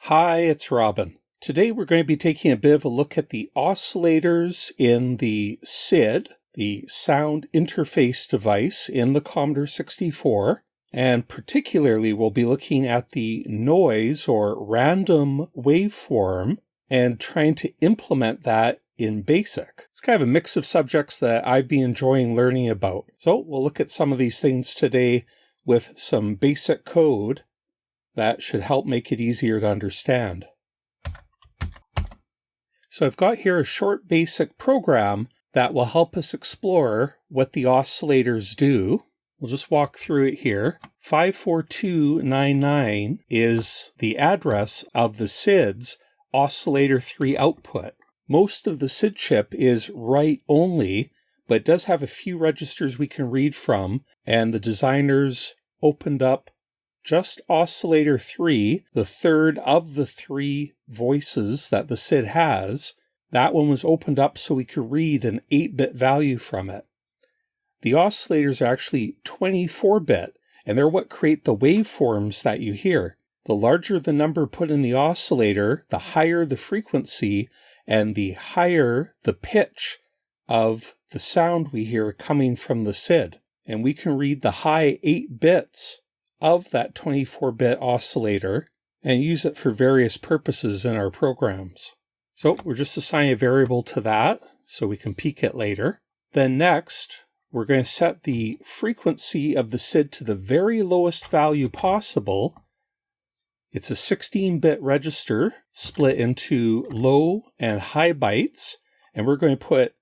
Hi, it's Robin. Today we're going to be taking a bit of a look at the oscillators in the SID, the sound interface device in the Commodore 64, and particularly we'll be looking at the noise or random waveform and trying to implement that in BASIC. It's kind of a mix of subjects that I've been enjoying learning about. So we'll look at some of these things today with some basic code that should help make it easier to understand. So I've got here a short basic program that will help us explore what the oscillators do. We'll just walk through it here. 54299 is the address of the SID's oscillator 3 output. Most of the SID chip is write only, but it does have a few registers we can read from, and the designers opened up just oscillator 3, the third of the 3 voices that the SID has. That one was opened up so we could read an 8-bit value from it. The oscillators are actually 24-bit, and they're what create the waveforms that you hear. The larger the number put in the oscillator, the higher the frequency, and the higher the pitch of the sound we hear coming from the SID. And we can read the high 8 bits of that 24-bit oscillator and use it for various purposes in our programs. So we're just assigning a variable to that so we can peek it later. Then next, we're going to set the frequency of the SID to the very lowest value possible. It's a 16-bit register split into low and high bytes, and we're going to put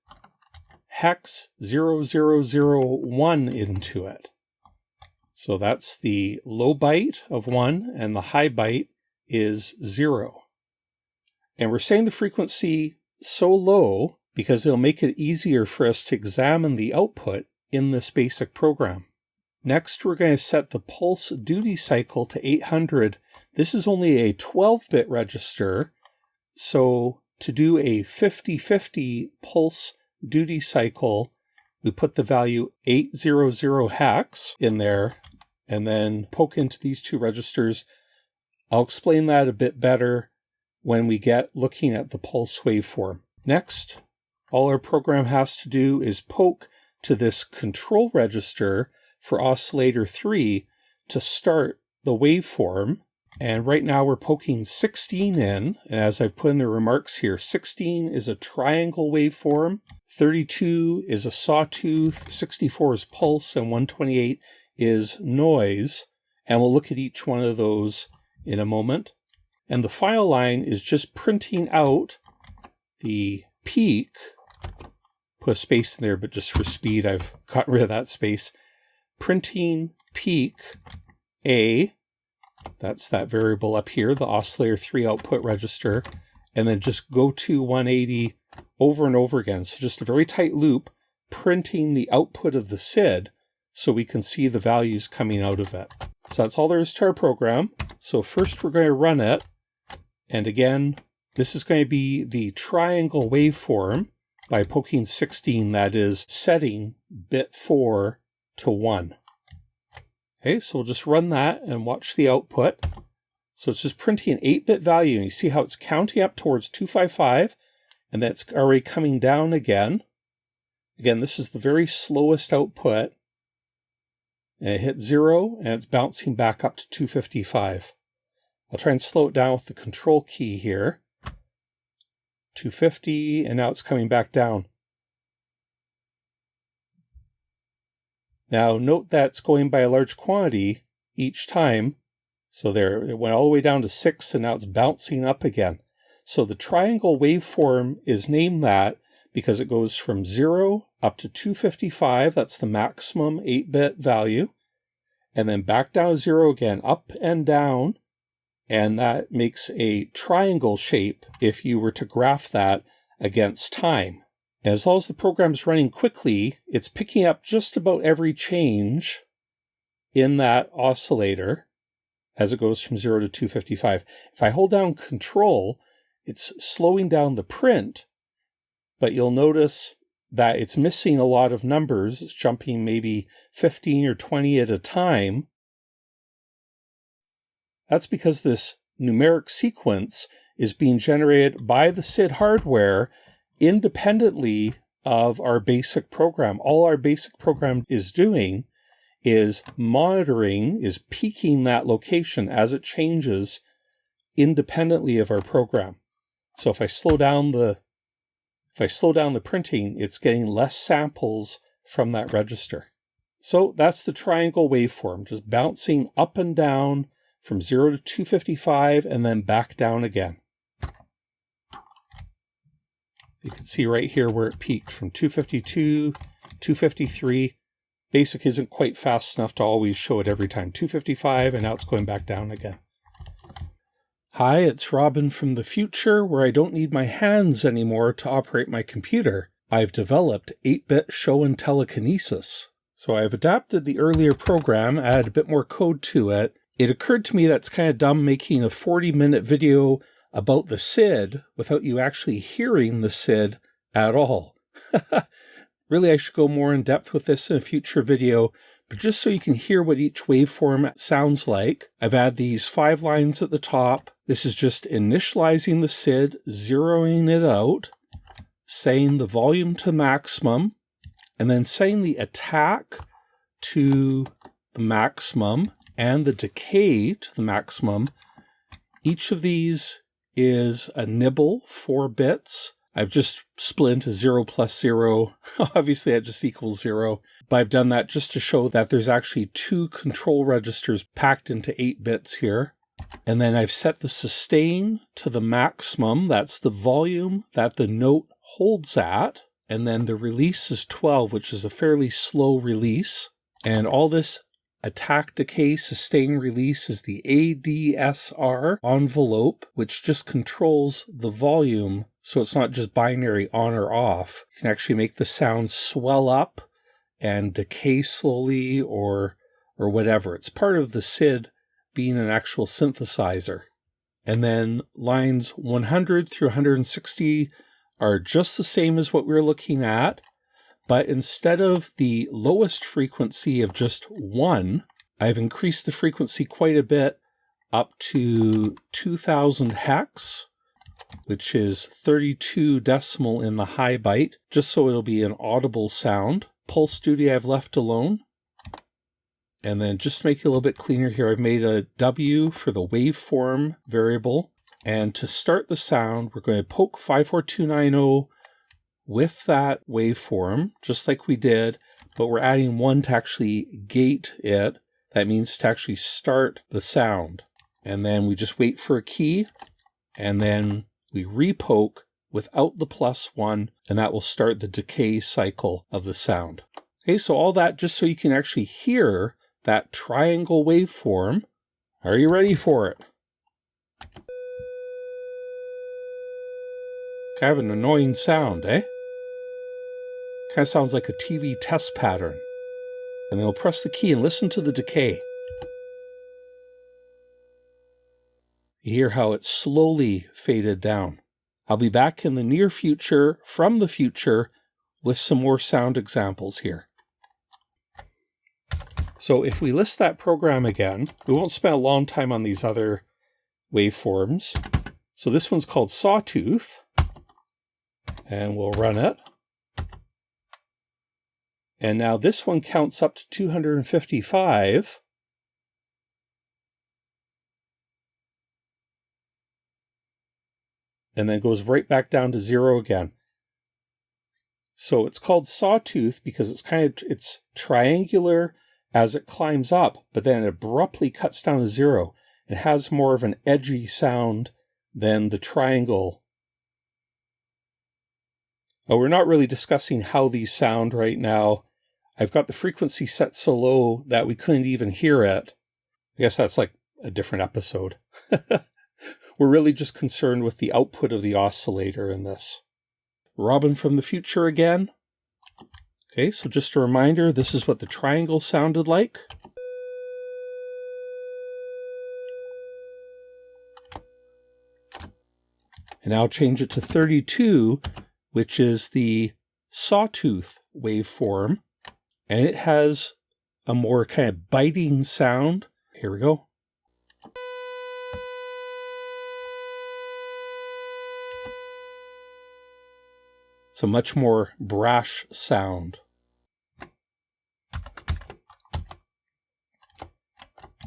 hex 0001 into it. So that's the low byte of 1, and the high byte is 0. And we're setting the frequency so low because it'll make it easier for us to examine the output in this basic program. Next, we're going to set the pulse duty cycle to 800. This is only a 12-bit register, so to do a 50-50 pulse duty cycle, we put the value 800 hex in there and then poke into these two registers. I'll explain that a bit better when we get looking at the pulse waveform. Next, all our program has to do is poke to this control register for oscillator 3 to start the waveform. And right now we're poking 16 in, and as I've put in the remarks here, 16 is a triangle waveform, 32 is a sawtooth, 64 is pulse, and 128 is noise. And we'll look at each one of those in a moment. And the final line is just printing out the peak. Put a space in there, but just for speed, I've gotten rid of that space. Printing peak A. That's that variable up here, the oscillator 3 output register, and then just go to 180 over and over again. So just a very tight loop, printing the output of the SID so we can see the values coming out of it. So that's all there is to our program. So first we're going to run it. And again, this is going to be the triangle waveform by poking 16, that is setting bit 4 to 1. Okay, so we'll just run that and watch the output. So it's just printing an 8-bit value, and you see how it's counting up towards 255, and that's already coming down again. Again, this is the very slowest output, and it hit 0, and it's bouncing back up to 255. I'll try and slow it down with the control key here. 250, and now it's coming back down. Now note that it's going by a large quantity each time. So there, it went all the way down to 6, and now it's bouncing up again. So the triangle waveform is named that because it goes from 0 up to 255, that's the maximum 8-bit value, and then back down to 0 again, up and down, and that makes a triangle shape if you were to graph that against time. As long as the program's running quickly, it's picking up just about every change in that oscillator as it goes from 0 to 255. If I hold down Control, it's slowing down the print, but you'll notice that it's missing a lot of numbers. It's jumping maybe 15 or 20 at a time. That's because this numeric sequence is being generated by the SID hardware independently of our basic program. All our basic program is doing is monitoring, is peaking that location as it changes independently of our program. So if I slow down the printing, it's getting less samples from that register. So that's the triangle waveform, just bouncing up and down from 0 to 255 and then back down again. You can see right here where it peaked from 252, 253. Basic isn't quite fast enough to always show it every time. 255, and now it's going back down again. Hi, it's Robin from the future, where I don't need my hands anymore to operate my computer. I've developed 8-bit show and telekinesis. So I've adapted the earlier program, added a bit more code to it. It occurred to me that it's kind of dumb making a 40-minute video about the SID without you actually hearing the SID at all. Really, I should go more in depth with this in a future video, but just so you can hear what each waveform sounds like, I've added these 5 lines at the top. This is just initializing the SID, zeroing it out, setting the volume to maximum, and then setting the attack to the maximum and the decay to the maximum. Each of these is a nibble, 4 bits. I've just split into 0 plus 0. Obviously, that just equals 0. But I've done that just to show that there's actually 2 control registers packed into 8 bits here. And then I've set the sustain to the maximum. That's the volume that the note holds at. And then the release is 12, which is a fairly slow release. And all this attack, decay, sustain, release is the ADSR envelope, which just controls the volume. So it's not just binary on or off. You can actually make the sound swell up and decay slowly or whatever. It's part of the SID being an actual synthesizer. And then lines 100 through 160 are just the same as what we were looking at. But instead of the lowest frequency of just 1, I've increased the frequency quite a bit up to 2000 hex, which is 32 decimal in the high byte, just so it'll be an audible sound. Pulse duty I've left alone. And then just to make it a little bit cleaner here, I've made a W for the waveform variable. And to start the sound, we're going to poke 54290 with that waveform, just like we did, but we're adding 1 to actually gate it. That means to actually start the sound. And then we just wait for a key, and then we repoke without the +1, and that will start the decay cycle of the sound. Okay, so all that just so you can actually hear that triangle waveform. Are you ready for it? Kind of an annoying sound, eh? Kind of sounds like a TV test pattern. And then we'll press the key and listen to the decay. You hear how it slowly faded down. I'll be back in the near future, from the future, with some more sound examples here. So if we list that program again, we won't spend a long time on these other waveforms. So this one's called Sawtooth, and we'll run it. And now this one counts up to 255. And then goes right back down to 0 again. So it's called Sawtooth because it's triangular as it climbs up, but then it abruptly cuts down to 0. It has more of an edgy sound than the triangle. Oh, we're not really discussing how these sound right now. I've got the frequency set so low that we couldn't even hear it. I guess that's like a different episode. We're really just concerned with the output of the oscillator in this. Robin from the future again. Okay, so just a reminder, this is what the triangle sounded like. And now change it to 32, which is the Sawtooth waveform. And it has a more kind of biting sound. Here we go. It's a much more brash sound.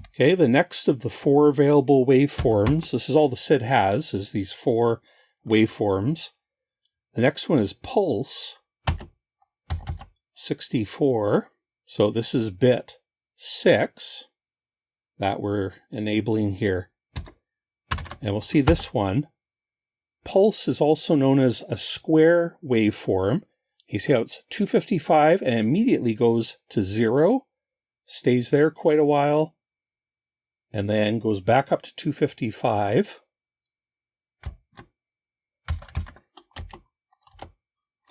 Okay, the next of the 4 available waveforms, this is all the SID has, is these 4 waveforms. The next one is pulse, 64. So this is bit 6 that we're enabling here. And we'll see this one. Pulse is also known as a square waveform. You see how it's 255 and immediately goes to 0, stays there quite a while, and then goes back up to 255.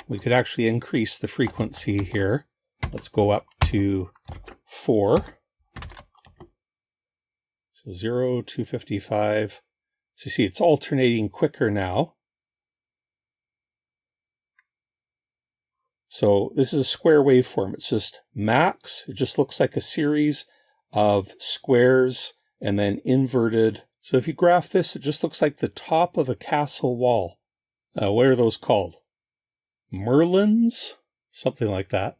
We could actually increase the frequency here. Let's go up to 4. So 0, 255. So you see it's alternating quicker now. So this is a square waveform. It's just max. It just looks like a series of squares and then inverted. So if you graph this, it just looks like the top of a castle wall. What are those called? Merlins? Something like that.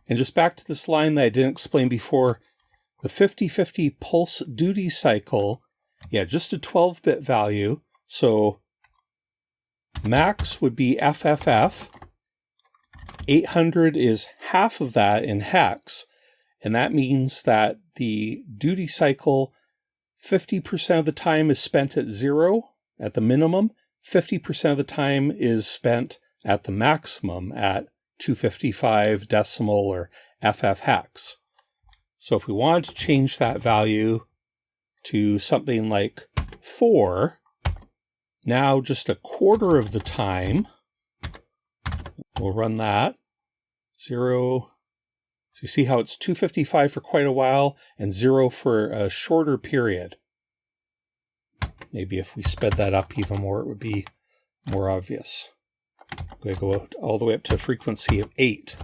And just back to this line that I didn't explain before, the 50-50 pulse duty cycle, just a 12-bit value. So max would be FFF. 800 is half of that in hex, and that means that the duty cycle, 50% of the time is spent at 0 at the minimum, 50% of the time is spent at the maximum at 255 decimal or FF hex. So if we wanted to change that value to something like 4, now just a quarter of the time, we'll run that. 0. So you see how it's 255 for quite a while and 0 for a shorter period. Maybe if we sped that up even more, it would be more obvious. I'm going to go all the way up to a frequency of 8.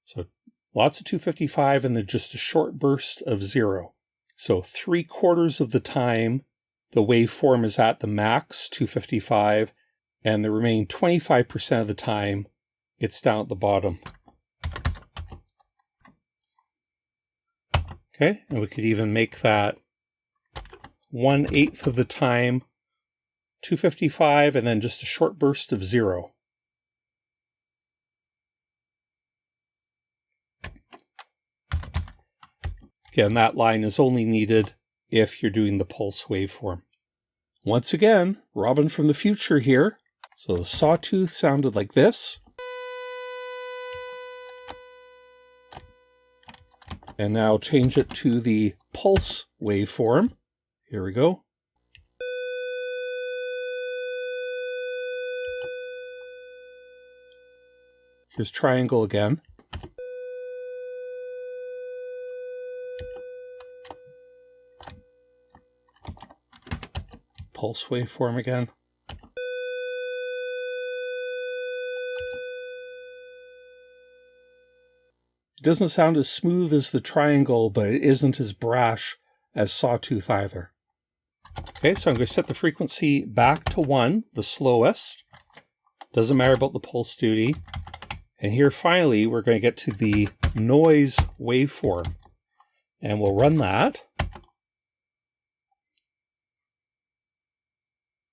So lots of 255 and then just a short burst of 0. So 3/4 of the time, the waveform is at the max, 255, and the remaining 25% of the time, it's down at the bottom. Okay, and we could even make that 1/8 of the time, 255, and then just a short burst of 0. Again, that line is only needed if you're doing the pulse waveform. Once again, Robin from the future here. So the sawtooth sounded like this. And now change it to the pulse waveform. Here we go. Here's triangle again. Pulse waveform again. It doesn't sound as smooth as the triangle, but it isn't as brash as sawtooth either. Okay, so I'm going to set the frequency back to 1, the slowest. Doesn't matter about the pulse duty. And here finally we're going to get to the noise waveform. And we'll run that.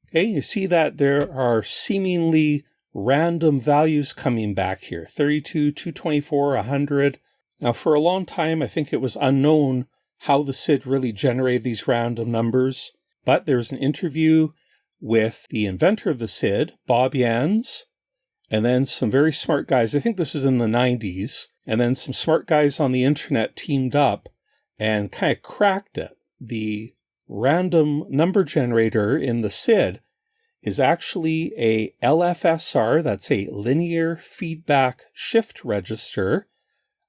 Okay, you see that there are seemingly random values coming back here. 32, 224, 100. Now for a long time I think it was unknown how the SID really generated these random numbers. But there's an interview with the inventor of the SID, Bob Jans, and then some very smart guys. I think this was in the 90s. And then some smart guys on the internet teamed up and kind of cracked it. The random number generator in the SID is actually a LFSR, that's a linear feedback shift register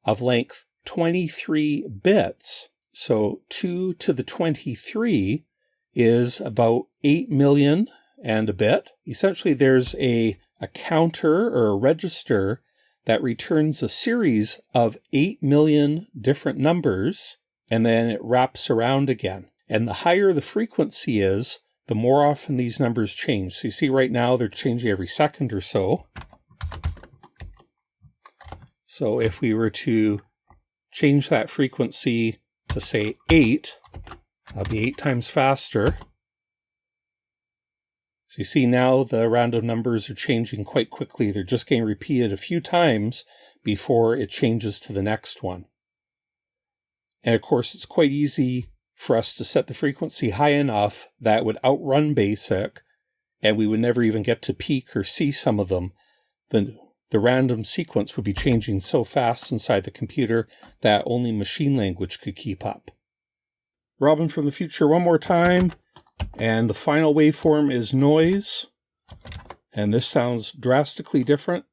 of length 23 bits. So 2 to the 23 is about 8 million and a bit. Essentially, there's a counter or a register that returns a series of 8 million different numbers, and then it wraps around again. And the higher the frequency is, the more often these numbers change. So you see right now they're changing every second or so. So if we were to change that frequency to say 8, that'll be 8 times faster. So you see now the random numbers are changing quite quickly. They're just getting repeated a few times before it changes to the next one. And of course, it's quite easy for us to set the frequency high enough that it would outrun BASIC, and we would never even get to peek or see some of them. The random sequence would be changing so fast inside the computer that only machine language could keep up. Robin from the future one more time, and the final waveform is noise, and this sounds drastically different.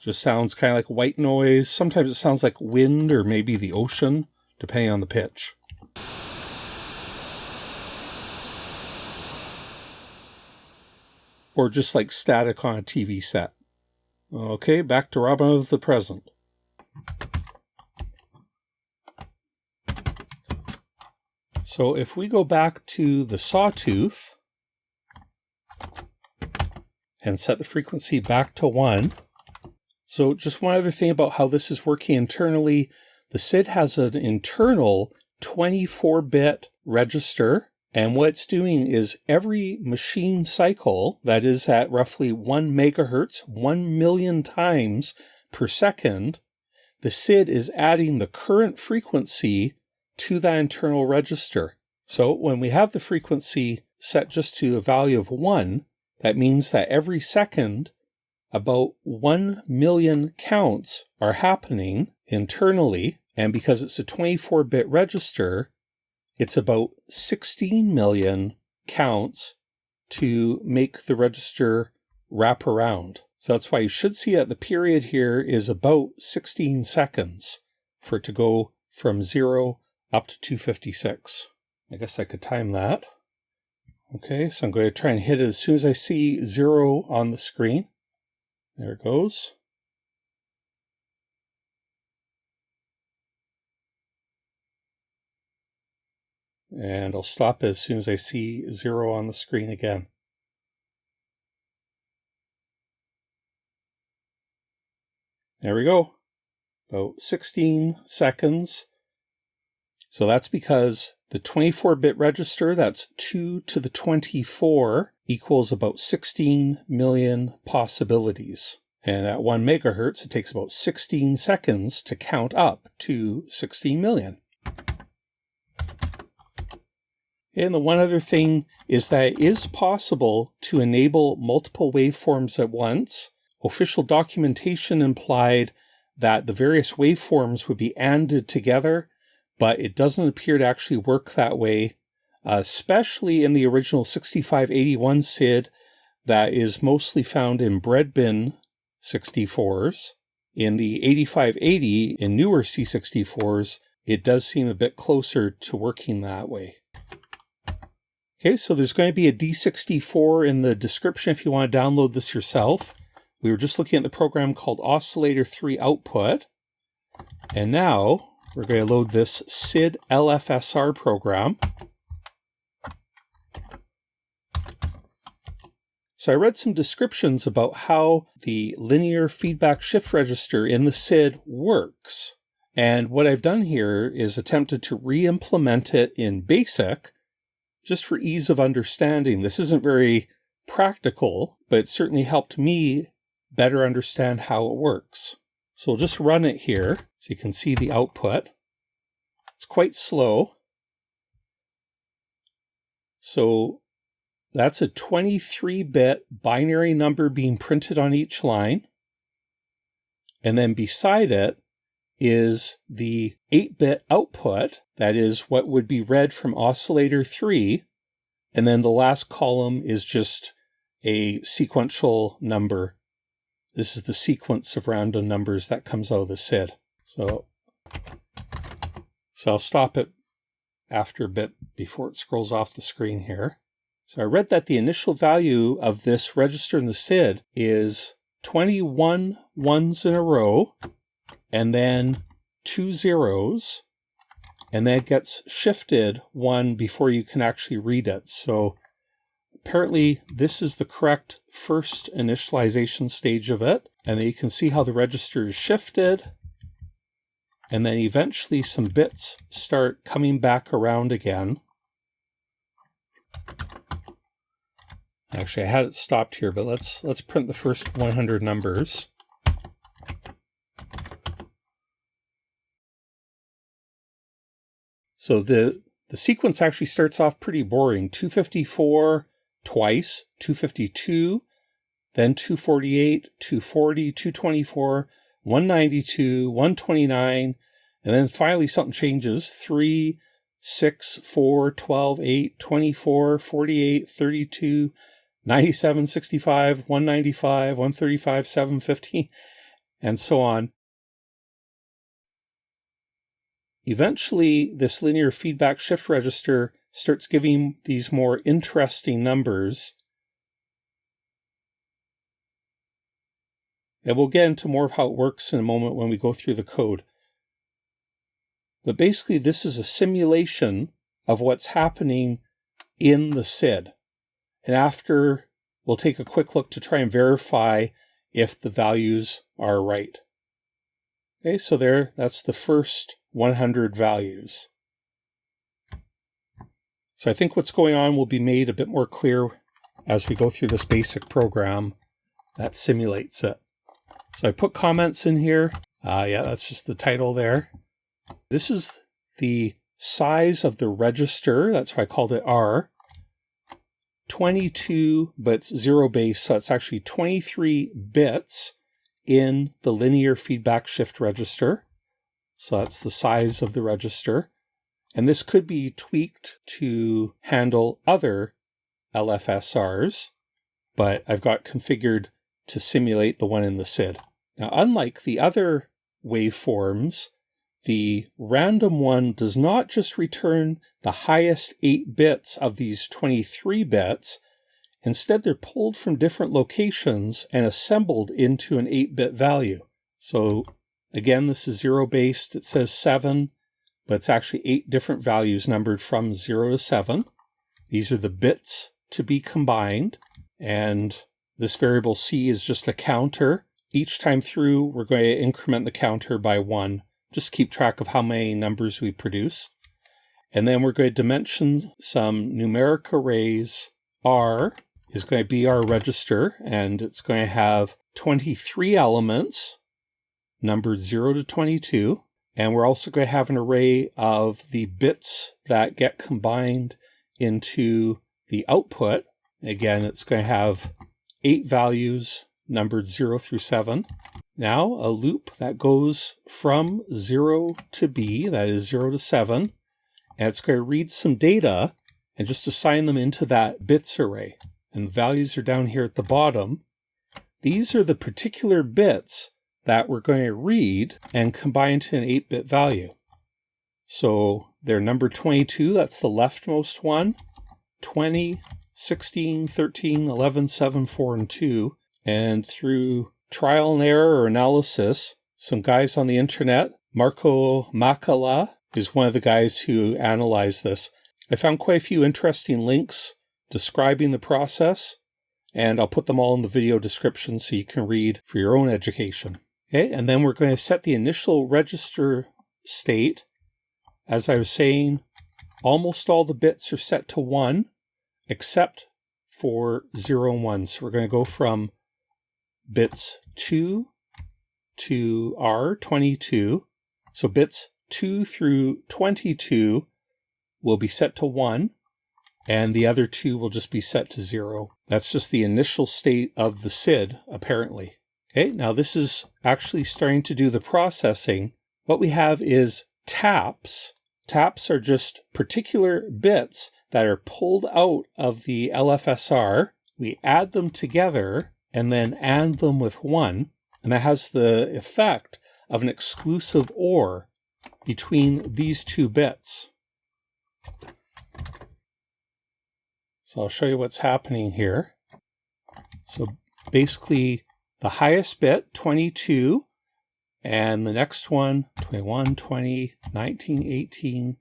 Just sounds kind of like white noise. Sometimes it sounds like wind or maybe the ocean, depending on the pitch. Or just like static on a TV set. Okay, back to Robin of the present. So if we go back to the Sawtooth and set the frequency back to 1. So just one other thing about how this is working internally. The SID has an internal 24-bit register. And what it's doing is every machine cycle that is at roughly 1 megahertz, 1 million times per second, the SID is adding the current frequency to that internal register. So when we have the frequency set just to a value of 1, that means that every second, about 1 million counts are happening internally. And because it's a 24-bit register, it's about 16 million counts to make the register wrap around. So that's why you should see that the period here is about 16 seconds for it to go from 0 up to 256. I guess I could time that. Okay, so I'm going to try and hit it as soon as I see 0 on the screen. There it goes. And I'll stop as soon as I see 0 on the screen again. There we go. About 16 seconds. So that's because the 24-bit register, that's 2 to the 24, equals about 16 million possibilities. And at 1 megahertz, it takes about 16 seconds to count up to 16 million. And the one other thing is that it is possible to enable multiple waveforms at once. Official documentation implied that the various waveforms would be ANDed together, but it doesn't appear to actually work that way, especially in the original 6581 SID that is mostly found in breadbin 64s. In the 8580 in newer C64s, it does seem a bit closer to working that way. Okay, so there's going to be a D64 in the description if you want to download this yourself. We were just looking at the program called Oscillator 3 Output. And now we're going to load this SID LFSR program. So I read some descriptions about how the linear feedback shift register in the SID works. And what I've done here is attempted to re-implement it in BASIC, just for ease of understanding. This isn't very practical, but it certainly helped me better understand how it works. So we'll just run it here so you can see the output. It's quite slow. So that's a 23-bit binary number being printed on each line. And then beside it is the 8-bit output, that is what would be read from Oscillator 3, and then the last column is just a sequential number. This is the sequence of random numbers that comes out of the SID. So I'll stop it after a bit before it scrolls off the screen here. So I read that the initial value of this register in the SID is 21 ones in a row, and then 2 zeros, and then it gets shifted 1 before you can actually read it. So apparently this is the correct first initialization stage of it, and then you can see how the register is shifted, and then eventually some bits start coming back around again. Actually, I had it stopped here, but let's print the first 100 numbers. So the sequence actually starts off pretty boring. 254 twice, 252, then 248, 240, 224, 192, 129, and then finally something changes. 3, 6, 4, 12, 8, 24, 48, 32, 97, 65, 195, 135, 715, and so on. Eventually, this linear feedback shift register starts giving these more interesting numbers. And we'll get into more of how it works in a moment when we go through the code. But basically, this is a simulation of what's happening in the SID. And after, we'll take a quick look to try and verify if the values are right. Okay, so that's the first 100 values. So I think what's going on will be made a bit more clear as we go through this basic program that simulates it. So I put comments in here. Yeah, that's just the title there. This is the size of the register. That's why I called it R. 22, but it's 0 base, so it's actually 23 bits in the linear feedback shift register. So that's the size of the register. And this could be tweaked to handle other LFSRs, but I've got configured to simulate the one in the SID. Now, unlike the other waveforms, the random one does not just return the highest 8 bits of these 23 bits. Instead, they're pulled from different locations and assembled into an 8-bit value. So again, this is 0 based. It says 7, but it's actually 8 different values numbered from 0 to 7. These are the bits to be combined. And this variable C is just a counter. Each time through, we're going to increment the counter by 1. Just keep track of how many numbers we produce. And then we're going to dimension some numeric arrays. R is going to be our register, and it's going to have 23 elements, numbered 0 to 22. And we're also going to have an array of the bits that get combined into the output. Again, it's going to have 8 values, numbered 0 through 7. Now, a loop that goes from 0 to B, that is 0 to 7, and it's going to read some data and just assign them into that bits array. And the values are down here at the bottom. These are the particular bits that we're going to read and combine to an 8-bit value. So they're number 22, that's the leftmost one, 20, 16, 13, 11, 7, 4, and 2. And through trial and error or analysis, some guys on the internet, Marco Makala is one of the guys who analyzed this. I found quite a few interesting links describing the process, and I'll put them all in the video description so you can read for your own education. Okay, and then we're going to set the initial register state. As I was saying, almost all the bits are set to 1, except for 0 and 1. So we're going to go from bits 2 to R22. So bits 2 through 22 will be set to 1, and the other 2 will just be set to 0. That's just the initial state of the SID, apparently. Okay, now this is actually starting to do the processing. What we have is taps. Taps are just particular bits that are pulled out of the LFSR. We add them together and then AND them with 1, and that has the effect of an exclusive OR between these 2 bits. So I'll show you what's happening here. So basically, the highest bit, 22, and the next one, 21, 20, 19, 18,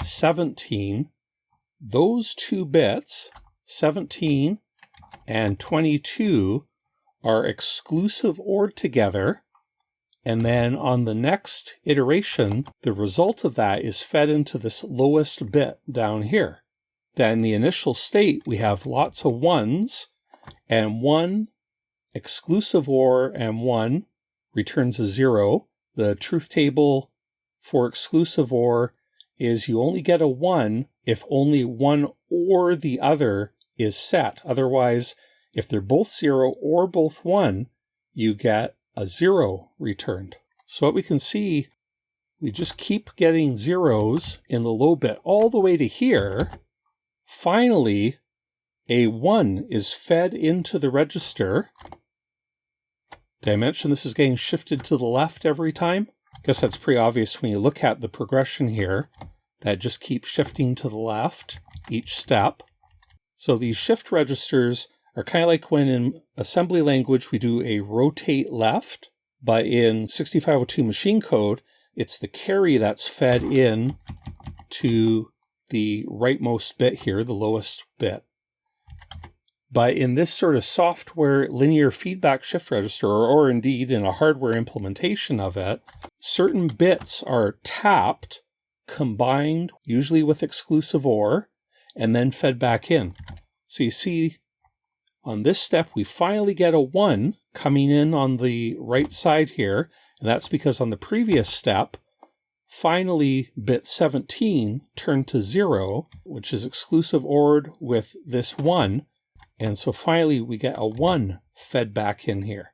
17. Those two bits, 17 and 22, are exclusive ORed together. And then on the next iteration, the result of that is fed into this lowest bit down here. Then in the initial state, we have lots of ones, and one exclusive OR and one returns a 0. The truth table for exclusive OR is you only get a 1 if only one or the other is set. Otherwise, if they're both 0 or both 1, you get a 0 returned. So what we can see, we just keep getting zeros in the low bit all the way to here. Finally, a 1 is fed into the register. Did I mention this is getting shifted to the left every time? I guess that's pretty obvious when you look at the progression here. That just keeps shifting to the left each step. So these shift registers are kind of like when in assembly language we do a rotate left, but in 6502 machine code, it's the carry that's fed in to the rightmost bit here, the lowest bit. But in this sort of software linear feedback shift register, or indeed in a hardware implementation of it, certain bits are tapped, combined, usually with exclusive OR, and then fed back in. So you see, on this step, we finally get a 1 coming in on the right side here, and that's because on the previous step, finally bit 17 turned to 0, which is exclusive ORed with this 1, and so finally we get a 1 fed back in here.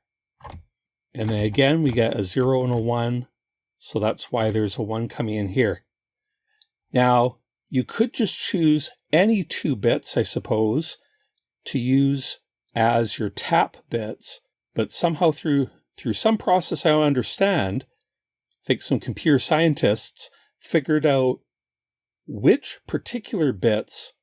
And then again, we get a 0 and a 1, so that's why there's a 1 coming in here. Now, you could just choose any 2 bits, I suppose, to use as your tap bits, but somehow through some process I don't understand, I think some computer scientists figured out which particular bits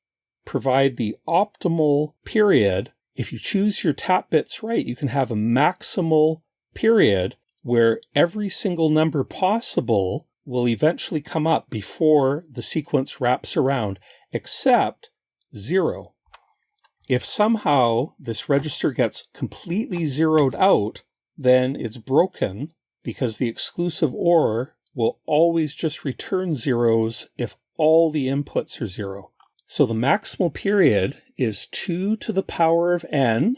provide the optimal period. If you choose your tap bits right, you can have a maximal period where every single number possible will eventually come up before the sequence wraps around, except 0. If somehow this register gets completely zeroed out, then it's broken because the exclusive OR will always just return zeros if all the inputs are 0. So the maximal period is 2 to the power of n.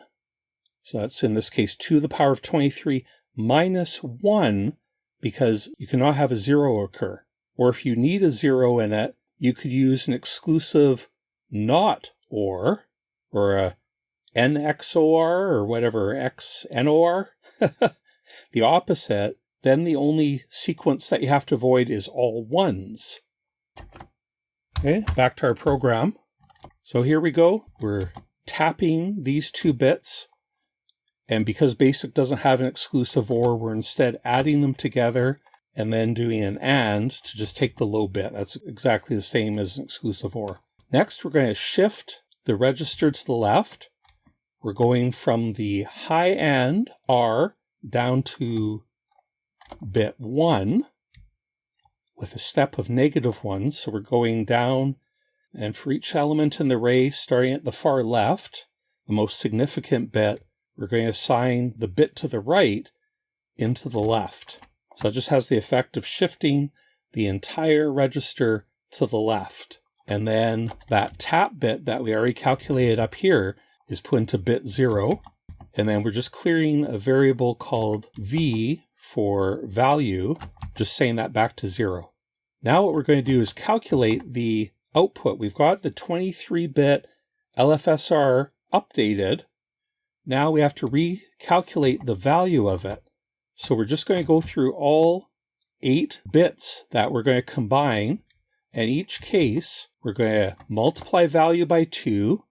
So that's in this case 2 to the power of 23 minus 1, because you cannot have a 0 occur. Or if you need a 0 in it, you could use an exclusive not OR, or a NXOR, or whatever, XNOR, the opposite. Then the only sequence that you have to avoid is all 1s. Okay, back to our program. So here we go. We're tapping these 2 bits. And because BASIC doesn't have an exclusive OR, we're instead adding them together and then doing an AND to just take the low bit. That's exactly the same as an exclusive OR. Next, we're going to shift the register to the left. We're going from the high AND R down to bit 1 with a step of -1. So we're going down, and for each element in the array, starting at the far left, the most significant bit, we're going to assign the bit to the right into the left. So it just has the effect of shifting the entire register to the left. And then that tap bit that we already calculated up here is put into bit 0. And then we're just clearing a variable called v for value, just saying that back to 0. Now what we're going to do is calculate the output. We've got the 23-bit LFSR updated. Now we have to recalculate the value of it. So we're just going to go through all 8 bits that we're going to combine. In each case, we're going to multiply value by 2,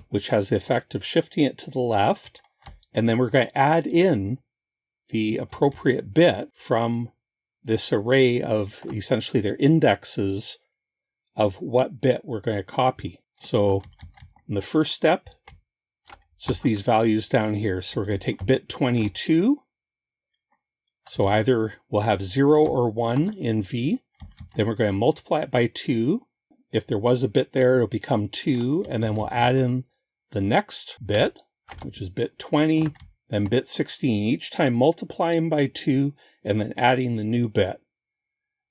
which has the effect of shifting it to the left. And then we're going to add in the appropriate bit from this array of essentially their indexes of what bit we're going to copy. So in the first step, It's just these values down here. So we're going to take bit 22. So either we'll have 0 or 1 in V. Then we're going to multiply it by 2. If there was a bit there, it'll become 2. And then we'll add in the next bit, which is bit 20, then bit 16. Each time multiplying by 2 and then adding the new bit.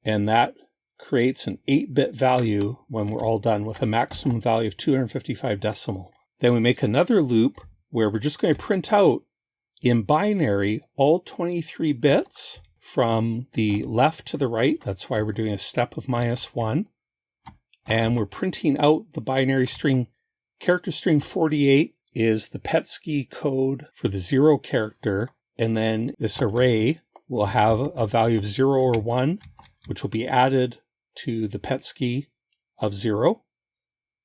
And that creates an 8-bit value when we're all done with a maximum value of 255 decimal. Then we make another loop where we're just going to print out in binary all 23 bits from the left to the right. That's why we're doing a step of -1. And we're printing out the binary string. Character string 48 is the PETSCII code for the 0 character. And then this array will have a value of 0 or 1, which will be added to the PETSCII of 0.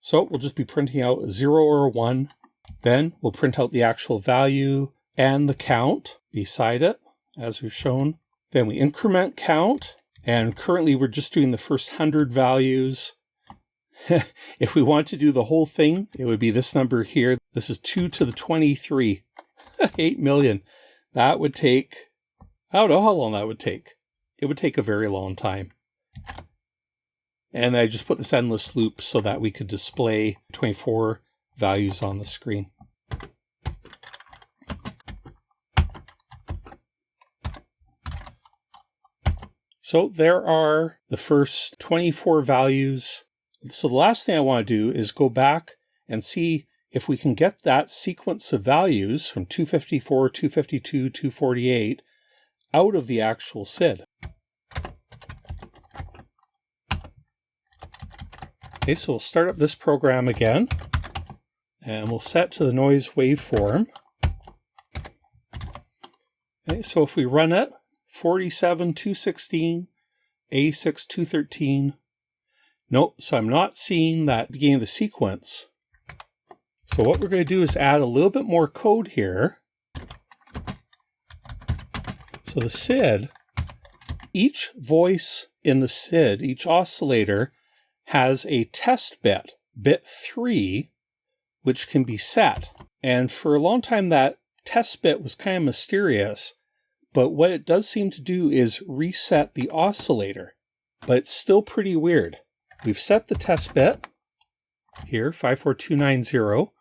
So we'll just be printing out 0 or 1. Then we'll print out the actual value and the count beside it, as we've shown. Then we increment count, and currently we're just doing the first 100 values. If we want to do the whole thing, it would be this number here. This is 2 to the 23, 8 million. That would take, I don't know how long that would take. It would take a very long time. And I just put this endless loop so that we could display 24 values on the screen. So there are the first 24 values. So the last thing I want to do is go back and see if we can get that sequence of values from 254, 252, 248 out of the actual SID. Okay, so we'll start up this program again, and we'll set to the noise waveform. Okay, so if we run it, 47, 216, A6, 213. Nope, so I'm not seeing that beginning of the sequence. So what we're going to do is add a little bit more code here. So the SID, each voice in the SID, each oscillator, has a test bit, bit 3, which can be set. And for a long time, that test bit was kind of mysterious. But what it does seem to do is reset the oscillator. But it's still pretty weird. We've set the test bit here, 54290.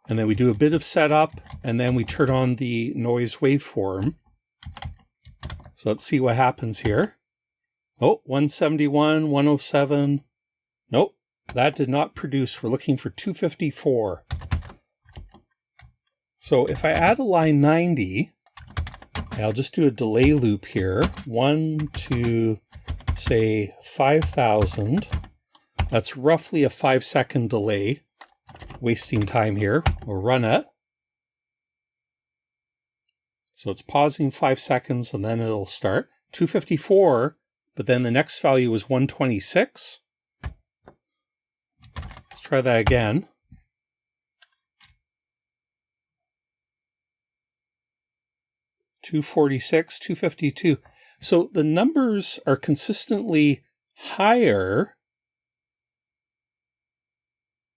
And then we do a bit of setup. And then we turn on the noise waveform. So let's see what happens here. Oh, 171, 107. Nope, that did not produce. We're looking for 254. So if I add a line 90, I'll just do a delay loop here. 1 to, say, 5,000. That's roughly a 5-second delay. Wasting time here. We'll run it. So it's pausing 5 seconds and then it'll start. 254, but then the next value is 126. Let's try that again. $246, $252. So the numbers are consistently higher,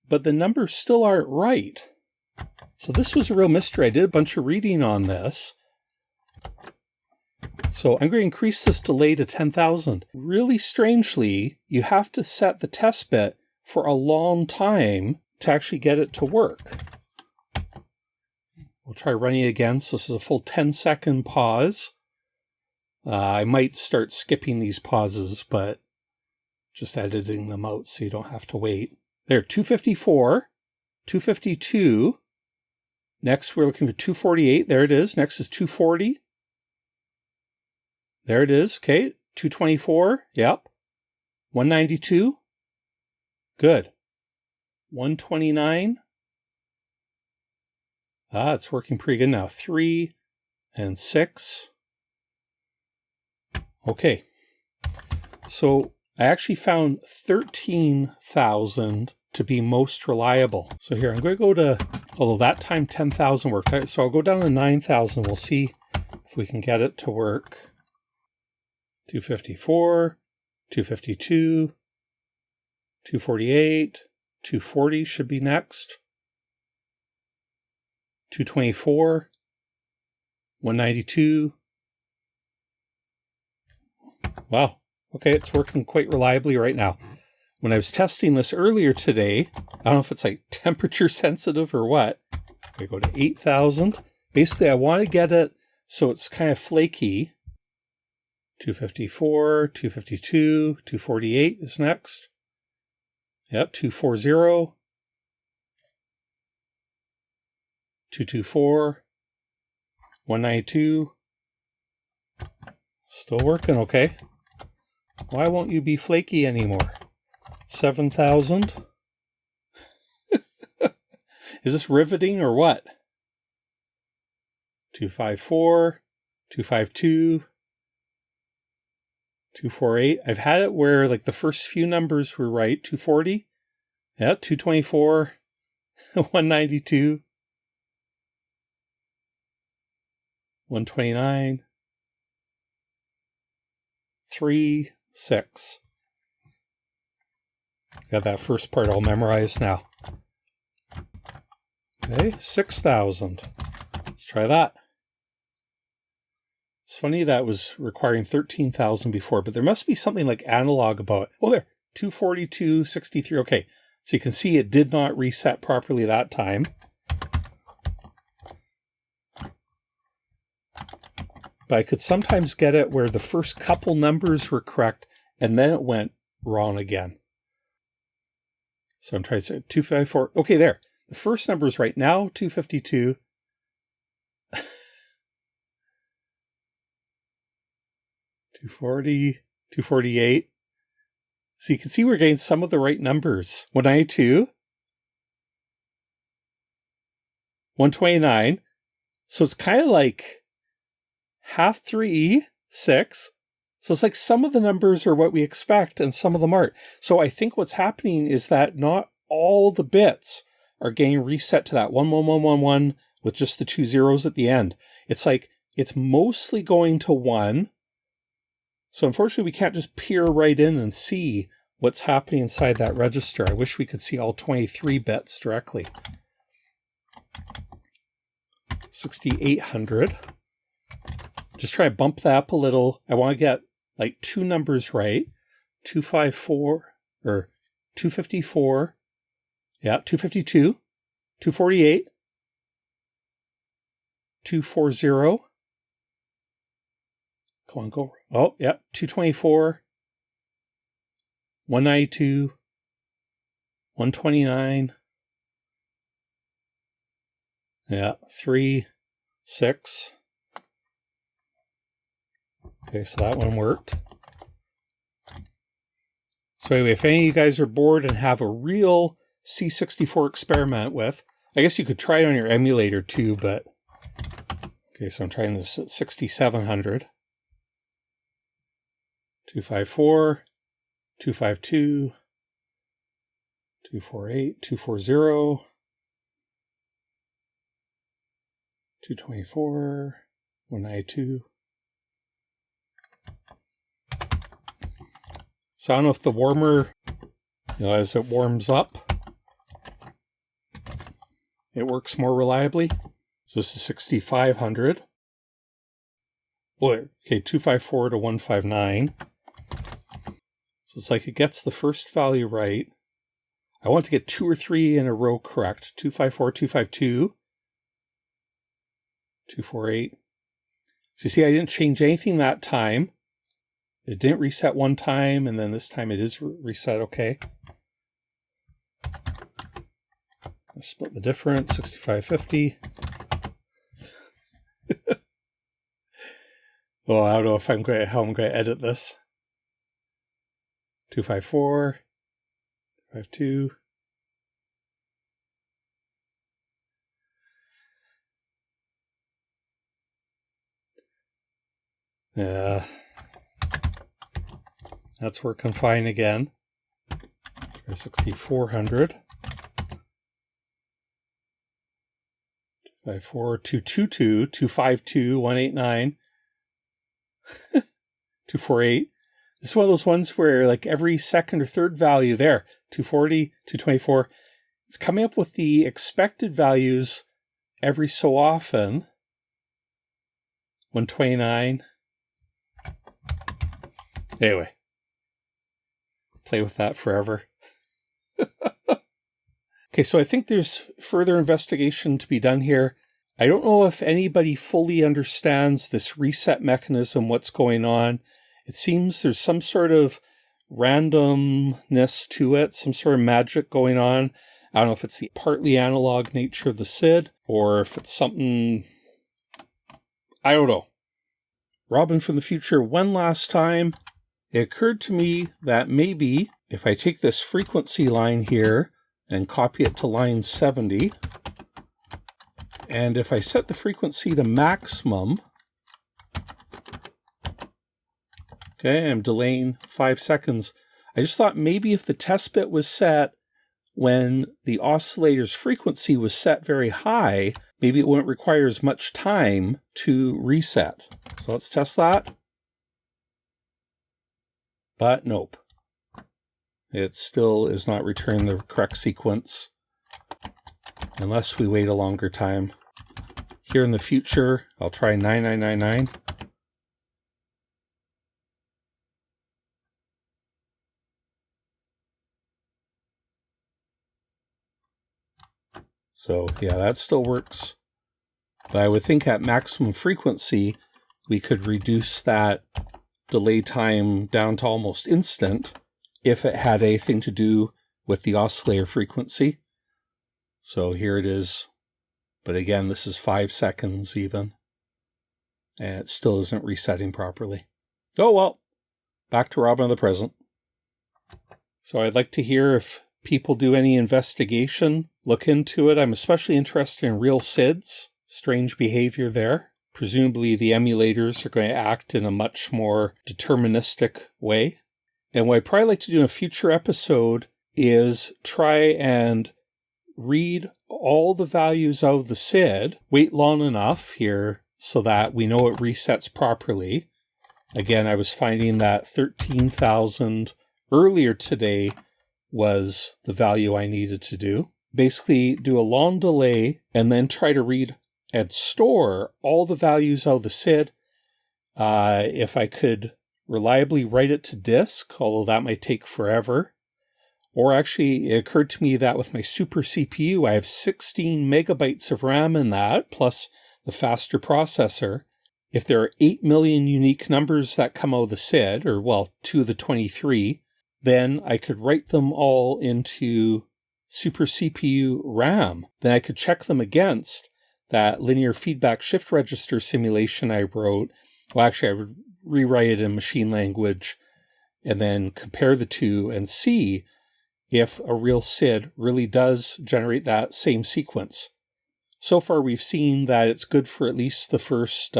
but the numbers still aren't right. So this was a real mystery. I did a bunch of reading on this. So I'm going to increase this delay to 10,000. Really strangely, you have to set the test bit for a long time to actually get it to work. We'll try running it again. So this is a full 10-second pause. I might start skipping these pauses, but just editing them out so you don't have to wait. There, 254, 252. Next, we're looking for 248. There it is. Next is 240. There it is. Okay, 224. Yep. 192. Good. 129. It's working pretty good now. 3 and 6. Okay. So I actually found 13,000 to be most reliable. So here, I'm going to go to, although that time 10,000 worked. So I'll go down to 9,000. We'll see if we can get it to work. 254, 252, 248, 240 should be next. 224, 192. Wow. Okay, it's working quite reliably right now. When I was testing this earlier today, I don't know if it's like temperature sensitive or what. I go to 8,000. Basically, I want to get it so it's kind of flaky. 254, 252, 248 is next. Yep, 240, 224, 192. Still working okay. Why won't you be flaky anymore? 7,000. Is this riveting or what? 254, 252, 248. I've had it where like the first few numbers were right. 240. Yeah, 224, 192, 129, 3, 6. Got that first part all memorized now. Okay, 6,000. Let's try that. It's funny that was requiring 13,000 before, but there must be something like analog about it. Oh, there, 242, 63. Okay, so you can see it did not reset properly that time. But I could sometimes get it where the first couple numbers were correct and then it went wrong again. So I'm trying to say 254. Okay, there. The first number is right now, 252. 240, 248. So you can see we're getting some of the right numbers. 192, 129. So it's kind of like half 3, 6. So it's like some of the numbers are what we expect and some of them aren't. So I think what's happening is that not all the bits are getting reset to that 11111 with just the 2 zeros at the end. It's like it's mostly going to 1. So unfortunately, we can't just peer right in and see what's happening inside that register. I wish we could see all 23 bits directly. 6,800. Just try to bump that up a little. I want to get like 2 numbers right. 254 or 254. Yeah, 252, 248, 240. Come on, go. Oh, yeah, 224, 192, 129. Yeah, 3, 6. Okay, so that one worked. So anyway, if any of you guys are bored and have a real C64 experiment with, I guess you could try it on your emulator too, but okay, so I'm trying this at 6,700. 254, 252, 248, 240, 224, 192. So I don't know if the warmer, as it warms up, it works more reliably. So this is 6,500. Well, okay, 254 to 159. So it's like it gets the first value right. I want to get 2 or 3 in a row correct. 254, 252, 248. So you see, I didn't change anything that time. It didn't reset one time, and then this time it is reset okay. I'll split the difference, 6550. Well, I don't know if how I'm going to edit this. 254, 252. Yeah. That's working fine again. Try 6,400. 254, 222, 252, 189. 248. This is one of those ones where like every second or third value there, 240, 224, it's coming up with the expected values every so often, 129. Anyway, play with that forever. Okay, so I think there's further investigation to be done here. I don't know if anybody fully understands this reset mechanism, what's going on. It seems there's some sort of randomness to it, some sort of magic going on. I don't know if it's the partly analog nature of the SID, or if it's something, I don't know. Robin from the future, one last time, it occurred to me that maybe if I take this frequency line here and copy it to line 70, and if I set the frequency to maximum, okay, I'm delaying 5 seconds. I just thought maybe if the test bit was set when the oscillator's frequency was set very high, maybe it wouldn't require as much time to reset. So let's test that. But nope. It still is not returning the correct sequence unless we wait a longer time. Here in the future, I'll try 9999. So yeah, that still works. But I would think at maximum frequency, we could reduce that delay time down to almost instant if it had anything to do with the oscillator frequency. So here it is. But again, this is 5 seconds even. And it still isn't resetting properly. Oh well, back to Robin of the present. So I'd like to hear if people do any investigation, look into it. I'm especially interested in real SIDs, strange behavior there. Presumably the emulators are going to act in a much more deterministic way. And what I'd probably like to do in a future episode is try and read all the values of the SID, wait long enough here so that we know it resets properly. Again, I was finding that 13,000 earlier today was the value I needed to do. Basically, do a long delay and then try to read and store all the values of the SID. If I could reliably write it to disk, although that might take forever. Or actually, it occurred to me that with my SuperCPU, I have 16 megabytes of RAM in that, plus the faster processor. If there are 8 million unique numbers that come out of the SID, or well, 2 to the 23, then I could write them all into SuperCPU RAM. Then I could check them against that linear feedback shift register simulation I wrote. Well, actually, I would rewrite it in machine language and then compare the two and see if a real SID really does generate that same sequence. So far, we've seen that it's good for at least the first,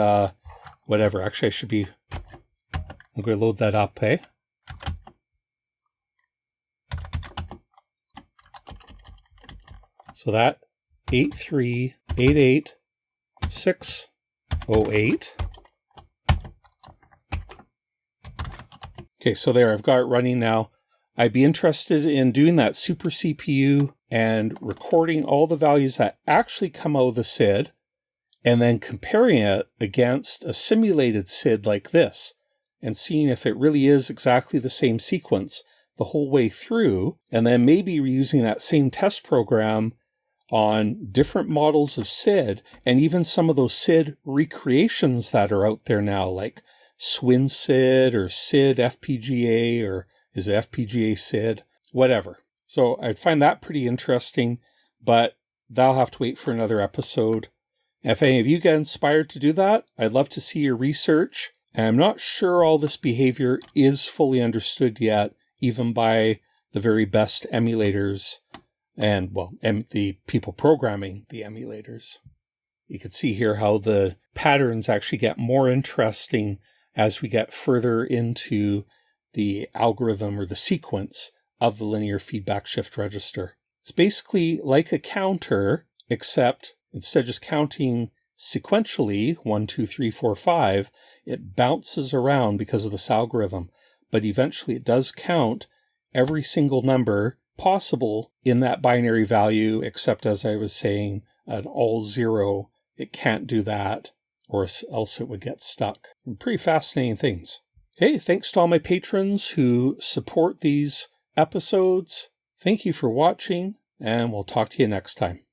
whatever. Actually, I'm going to load that up, eh? So that 8388608. Okay, so there, I've got it running now. I'd be interested in doing that SuperCPU and recording all the values that actually come out of the SID and then comparing it against a simulated SID like this and seeing if it really is exactly the same sequence the whole way through, and then maybe using that same test program on different models of SID and even some of those SID recreations that are out there now, like Swin SID or SID FPGA, or is it FPGA SID? Whatever. So I'd find that pretty interesting, but that'll have to wait for another episode. If any of you get inspired to do that, I'd love to see your research. And I'm not sure all this behavior is fully understood yet, even by the very best emulators and, well, the people programming the emulators. You can see here how the patterns actually get more interesting as we get further into the algorithm or the sequence of the linear feedback shift register. It's basically like a counter, except instead of just counting sequentially, 1, 2, 3, 4, 5, it bounces around because of this algorithm. But eventually it does count every single number possible in that binary value, except, as I was saying, an all 0, it can't do that, or else it would get stuck. Pretty fascinating things. Hey, thanks to all my patrons who support these episodes. Thank you for watching, and we'll talk to you next time.